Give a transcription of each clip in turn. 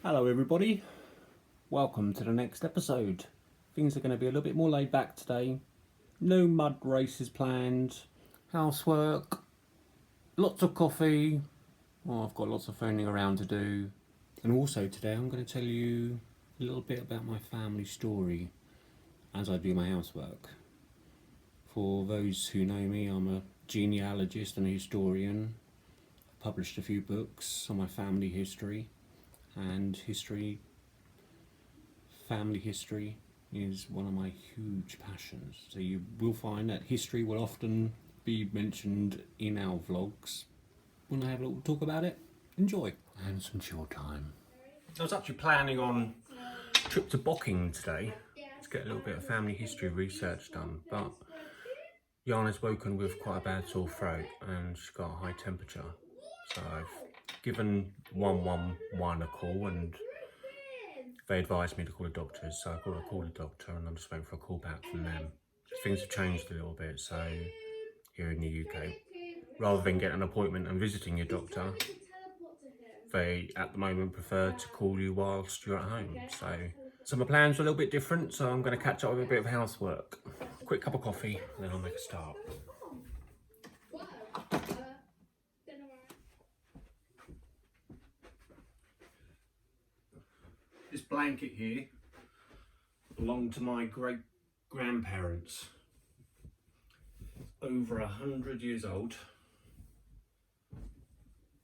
Hello everybody, welcome to the next episode. Things are going to be a little bit more laid back today. No mud races planned, housework, lots of coffee. Oh, I've got lots of phoning around to do. And also today I'm going to tell you a little bit about my family story as I do my housework. For those who know me, I'm a genealogist and a historian. I've published a few books on my family history and family history is one of my huge passions. So you will find that history will often be mentioned in our vlogs. Want to have a little talk about it? Enjoy. And some chill time. I was actually planning on a trip to Bocking today to get a little bit of family history research done, but Yhana's woken with quite a bad sore throat and she's got a high temperature. So I've given 111 a call and they advised me to call the doctors, so I called the doctor and I'm just waiting for a call back from them. Things have changed a little bit, so here in the UK, rather than getting an appointment and visiting your doctor, they at the moment prefer to call you whilst you're at home. So my plans are a little bit different, so I'm going to catch up with a bit of housework. Quick cup of coffee, and then I'll make a start. This blanket here belonged to my great grandparents. Over 100 years old,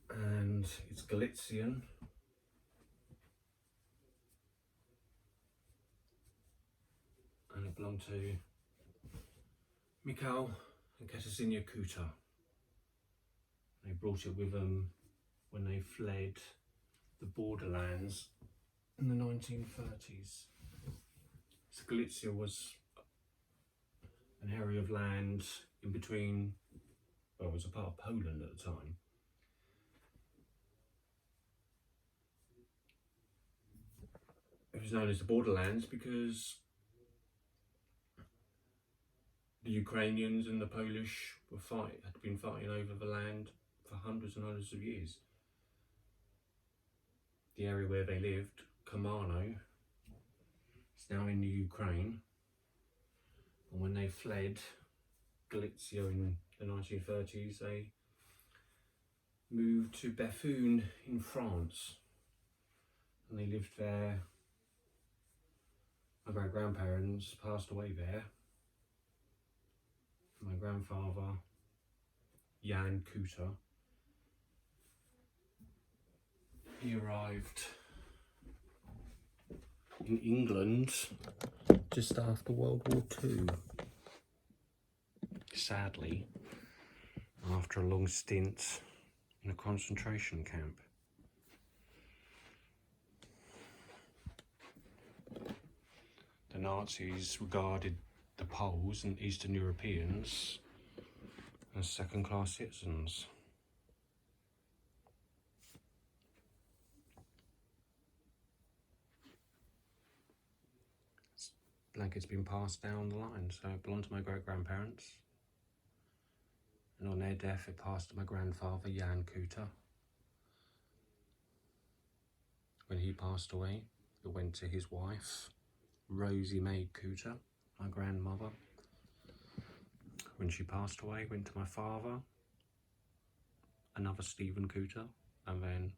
and it's Galician. And it belonged to Mikhail and Katarzyna Kuta. They brought it with them when they fled the borderlands in the 1930s. So Galicia was an area of land in between, well, it was a part of Poland at the time. It was known as the borderlands because the Ukrainians and the Polish had been fighting over the land for hundreds and hundreds of years. The area where they lived, Kamano, is now in the Ukraine. And when they fled Galicia in the 1930s, they moved to Bethune in France. And they lived there. My great-grandparents passed away there. My grandfather, Yhana Kuta, he arrived in England just after World War II. Sadly, after a long stint in a concentration camp. The Nazis regarded the Poles and Eastern Europeans as second-class citizens. This blanket's been passed down the line, so it belonged to my great-grandparents. And on their death, it passed to my grandfather, Yhana Kuta. When he passed away, it went to his wife, Rosie May Kuta, my grandmother. When she passed away, it went to my father, another Stephen Kuta, and then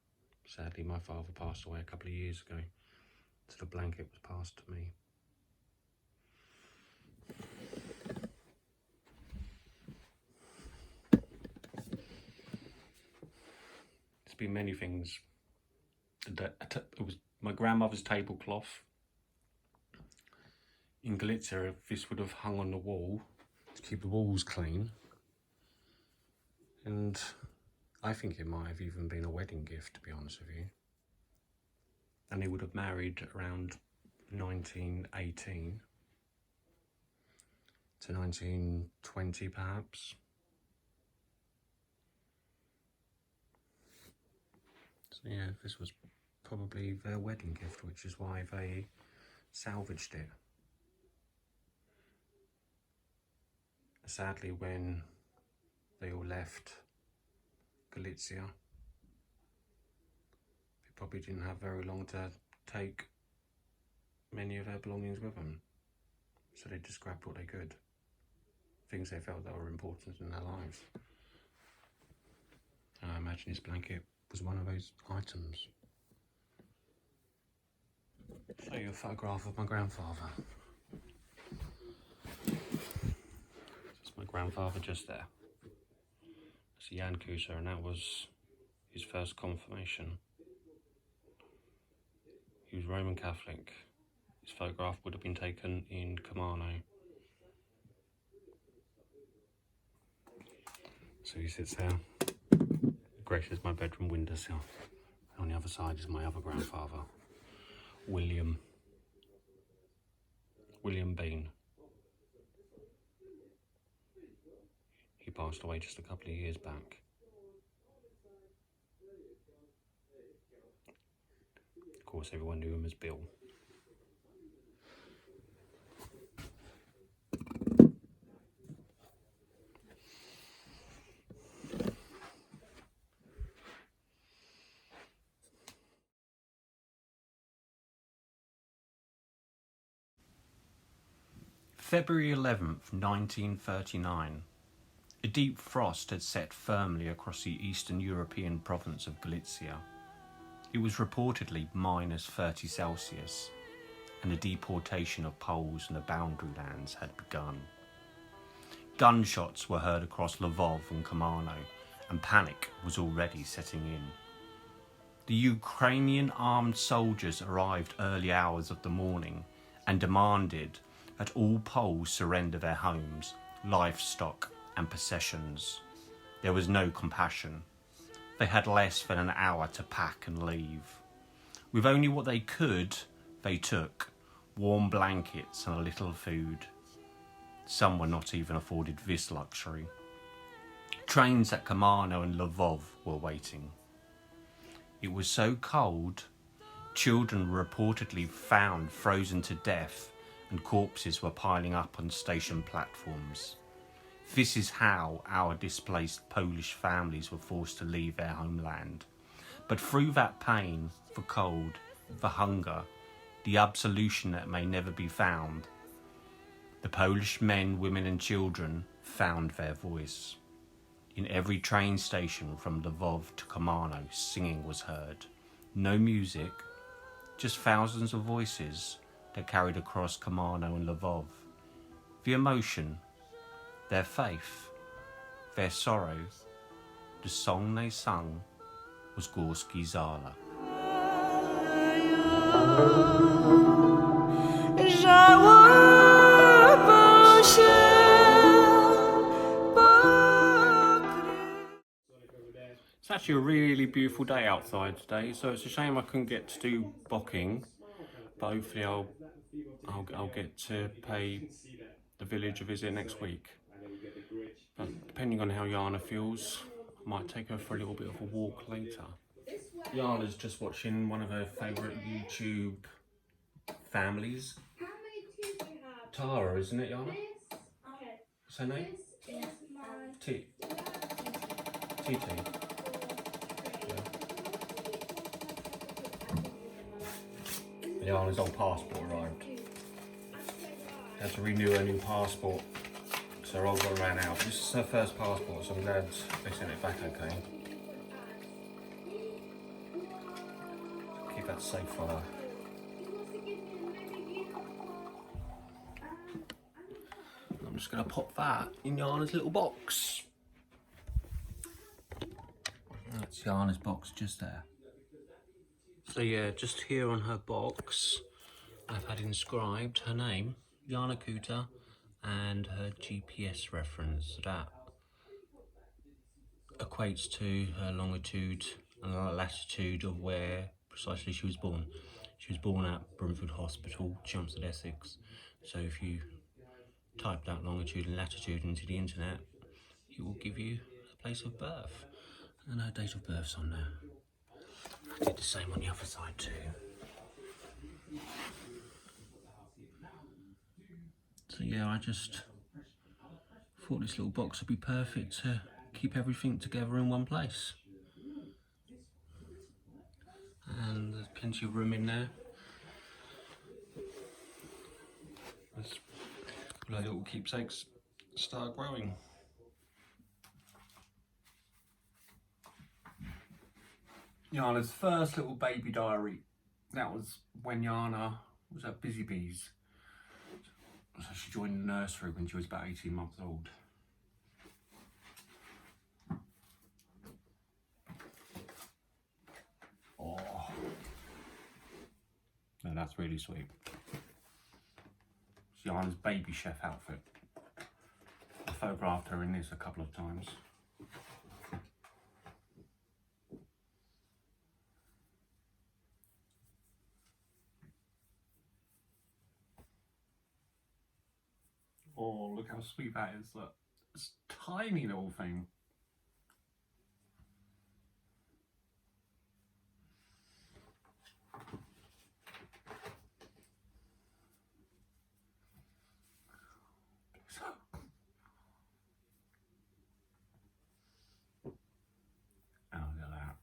sadly my father passed away a couple of years ago, so the blanket was passed to me. There's been many things. It was my grandmother's tablecloth. In Galicia, this would have hung on the wall to keep the walls clean. And I think it might have even been a wedding gift, to be honest with you. And they would have married around 1918 to 1920 perhaps. So yeah, this was probably their wedding gift, which is why they salvaged it. Sadly, when they all left Galicia, probably didn't have very long to take many of their belongings with them. So they just grabbed what they could. Things they felt that were important in their lives. And I imagine this blanket was one of those items. Show you a photograph of my grandfather. That's my grandfather just there. That's Yhana Kuta, and that was his first confirmation. He was Roman Catholic. His photograph would have been taken in Kilmarnock. So he sits there. Gracious my bedroom windowsill. On the other side is my other grandfather, William Bean. He passed away just a couple of years back. Of course, everyone knew him as Bill. February 11th, 1939. A deep frost had set firmly across the eastern European province of Galicia. It was reportedly minus 30 Celsius, and the deportation of Poles in the boundary lands had begun. Gunshots were heard across Lvov and Kilmarnock, and panic was already setting in. The Ukrainian armed soldiers arrived early hours of the morning and demanded that all Poles surrender their homes, livestock and possessions. There was no compassion. They had less than an hour to pack and leave. With only what they could, they took warm blankets and a little food. Some were not even afforded this luxury. Trains at Kilmarnock and Lvov were waiting. It was so cold, children were reportedly found frozen to death, and corpses were piling up on station platforms. This is how our displaced Polish families were forced to leave their homeland. But through that pain, the cold, the hunger, the absolution that may never be found, the Polish men, women and children found their voice. In every train station from Lvov to Kilmarnock, singing was heard. No music, just thousands of voices that carried across Kilmarnock and Lvov. The emotion, their faith, their sorrow, the song they sung was Gorski Zala. It's actually a really beautiful day outside today, so it's a shame I couldn't get to do bocking, but hopefully I'll get to pay the village a visit next week. But depending on how Yhana feels, I might take her for a little bit of a walk later. Yhana's just watching one of her favourite YouTube families. Tara, isn't it, Yhana? What's her name? T. Yhana's old passport arrived. She had to renew her new passport because her old one ran out. This is her first passport, so I'm glad they sent it back okay. Keep that safe for her. I'm just going to pop that in Yhana's little box. That's Yhana's box just there. So yeah, just here on her box, I've had inscribed her name, Yhana Kuta, and her GPS reference. So that equates to her longitude and latitude of where precisely she was born. She was born at Brentford Hospital, Chelmsford, Essex. So if you type that longitude and latitude into the internet, it will give you a place of birth. And her date of birth's on there. I did the same on the other side too. So yeah, I just thought this little box would be perfect to keep everything together in one place. And there's plenty of room in there. Let's let little keepsakes start growing. Yhana's first little baby diary. That was when Yhana was at Busy Bees. So she joined the nursery when she was about 18 months old. Oh, no, that's really sweet. It's Yhana's baby chef outfit. I photographed her in this a couple of times. Oh, look how sweet that is. Look, it's a tiny little thing. Oh, look at that.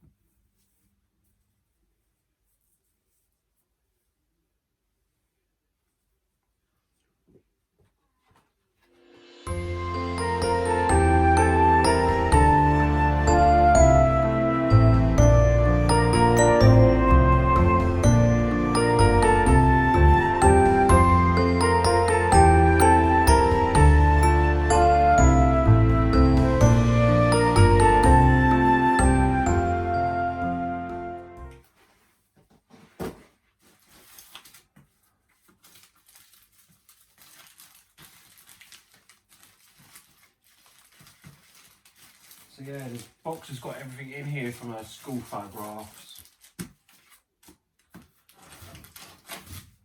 So yeah, this box has got everything in here from her school photographs.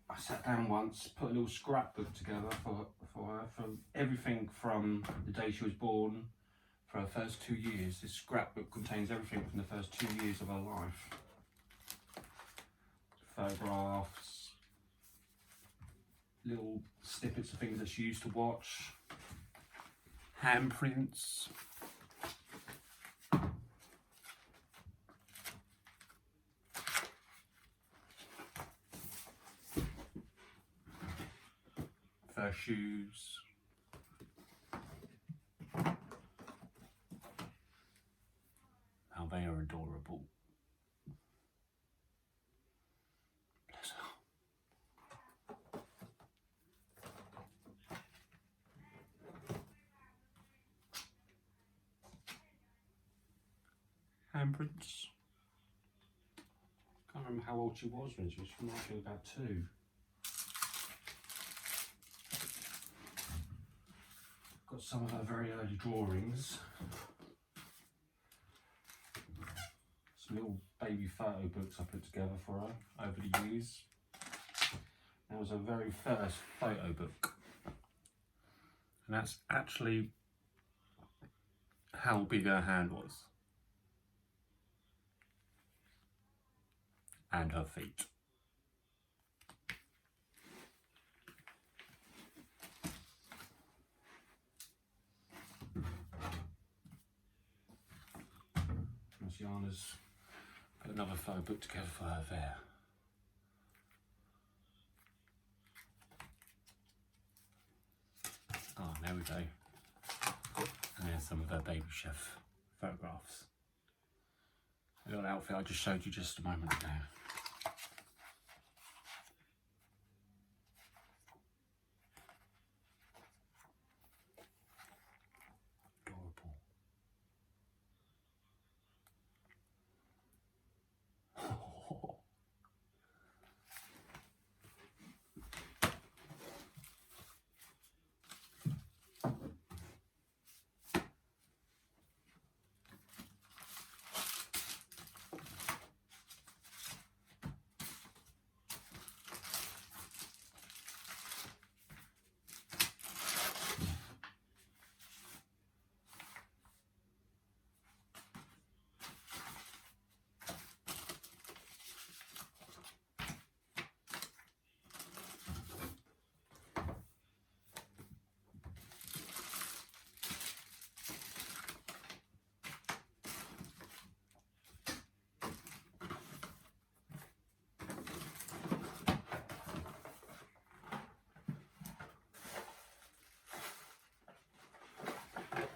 I sat down once, put a little scrapbook together for her, from everything from the day she was born, for her first 2 years. This scrapbook contains everything from the first 2 years of her life. Photographs, little snippets of things that she used to watch, handprints. First shoes. How they are adorable. Bless her. Handprints. Can't remember how old she was when she was about 2. Got some of her very early drawings. Some little baby photo books I put together for her over the years. That was her very first photo book. And that's actually how big her hand was. And her feet. Yhana's put another photo book together for her there. Oh, there we go. And there's some of her baby chef photographs. The little outfit I just showed you just a moment ago. Adorable.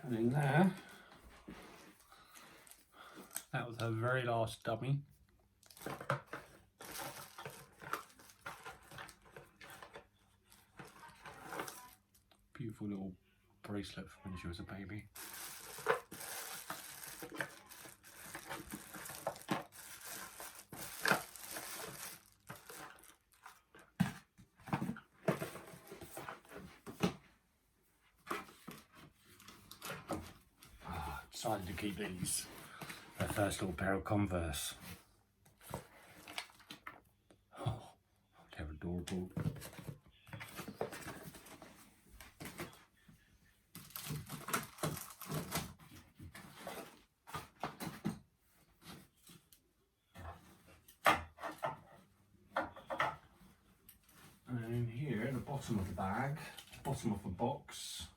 And in there, that was her very last dummy. Beautiful little bracelet from when she was a baby. Decided to keep these. Her first little pair of Converse. Oh, they're adorable. And in here, at the bottom of the bag, bottom of the box,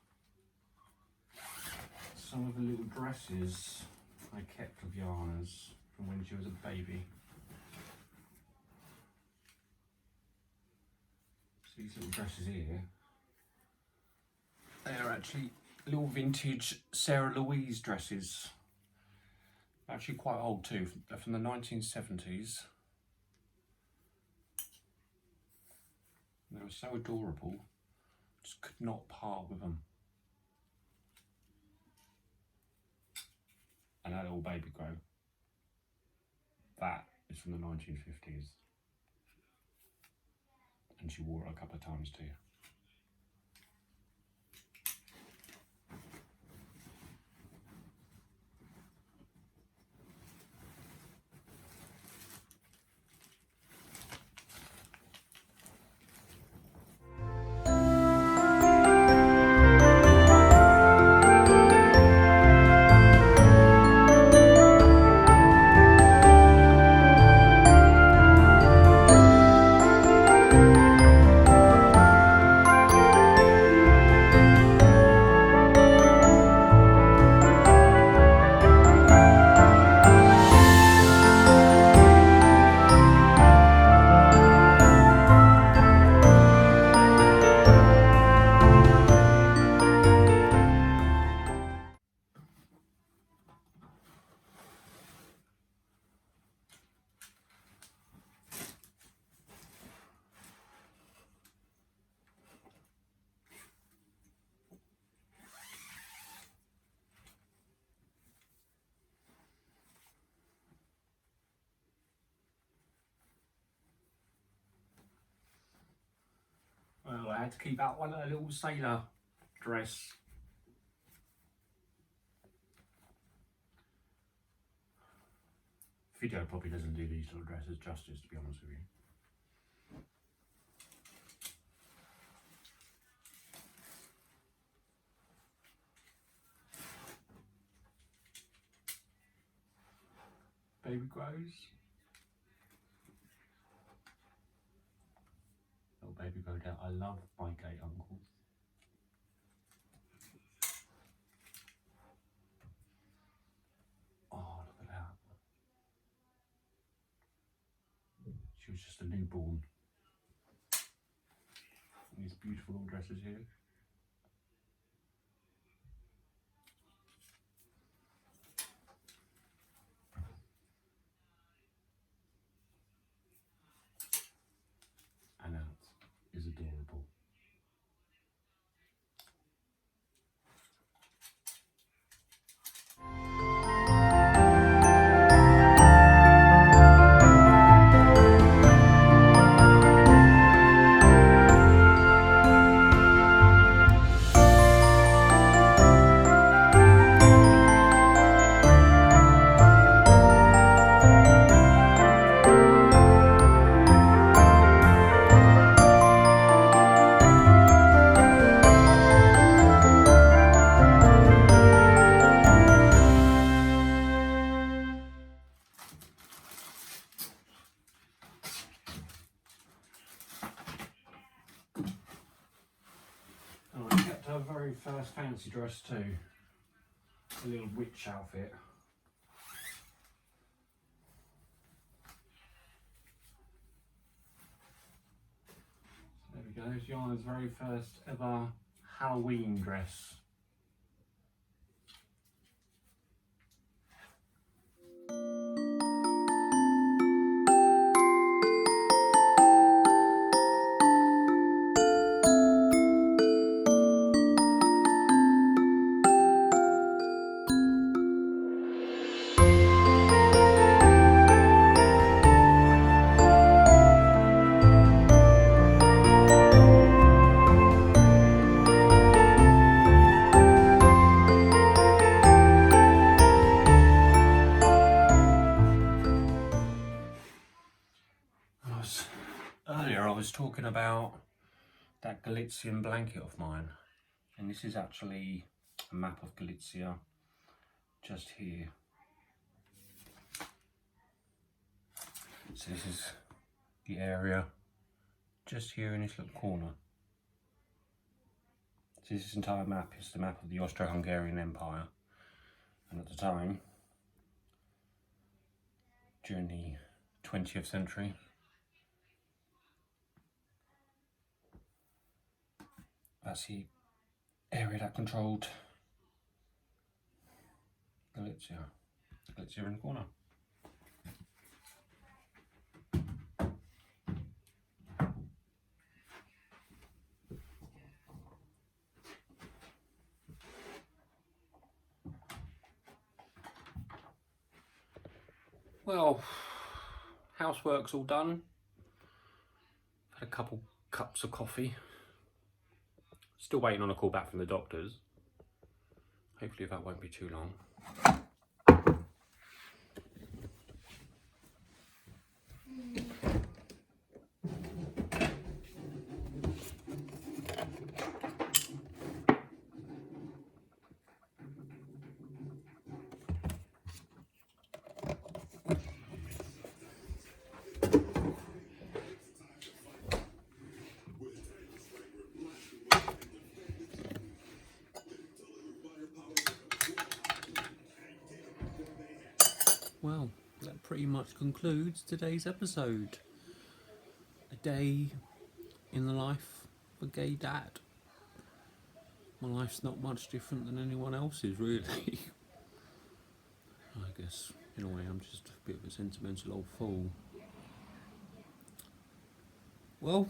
some of the little dresses I kept of Yhana's from when she was a baby. So these little dresses here, they are actually little vintage Sarah Louise dresses. Actually quite old too, they're from the 1970s. They were so adorable, just could not part with them. And that little baby grow, that is from the 1950s. And she wore it a couple of times too. Well, I had to keep out one of her little sailor dress. Video probably doesn't do these little dresses justice, to be honest with you. Baby grows. Little baby grow down. I love my gay uncles. Oh, look at that. She was just a newborn. These beautiful little dresses here. And that is adorable. Oh, I kept her very first fancy dress too. A little witch outfit. There we go, it's Yhana's very first ever Halloween dress. Earlier I was talking about that Galician blanket of mine, and this is actually a map of Galicia just here. So this is the area just here in this little corner. So this entire map is the map of the Austro-Hungarian Empire, and at the time, during the 20th century, that's the area that controlled Galicia. Galicia in the corner. Well, housework's all done. Had a couple cups of coffee. Still waiting on a call back from the doctors. Hopefully that won't be too long. Well, that pretty much concludes today's episode. A day in the life of a gay dad. My life's not much different than anyone else's, really. I guess, in a way, I'm just a bit of a sentimental old fool. Well,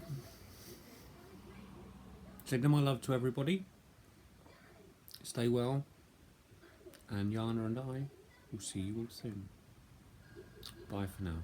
sending my love to everybody. Stay well. And Yhana and I will see you all soon. Bye for now.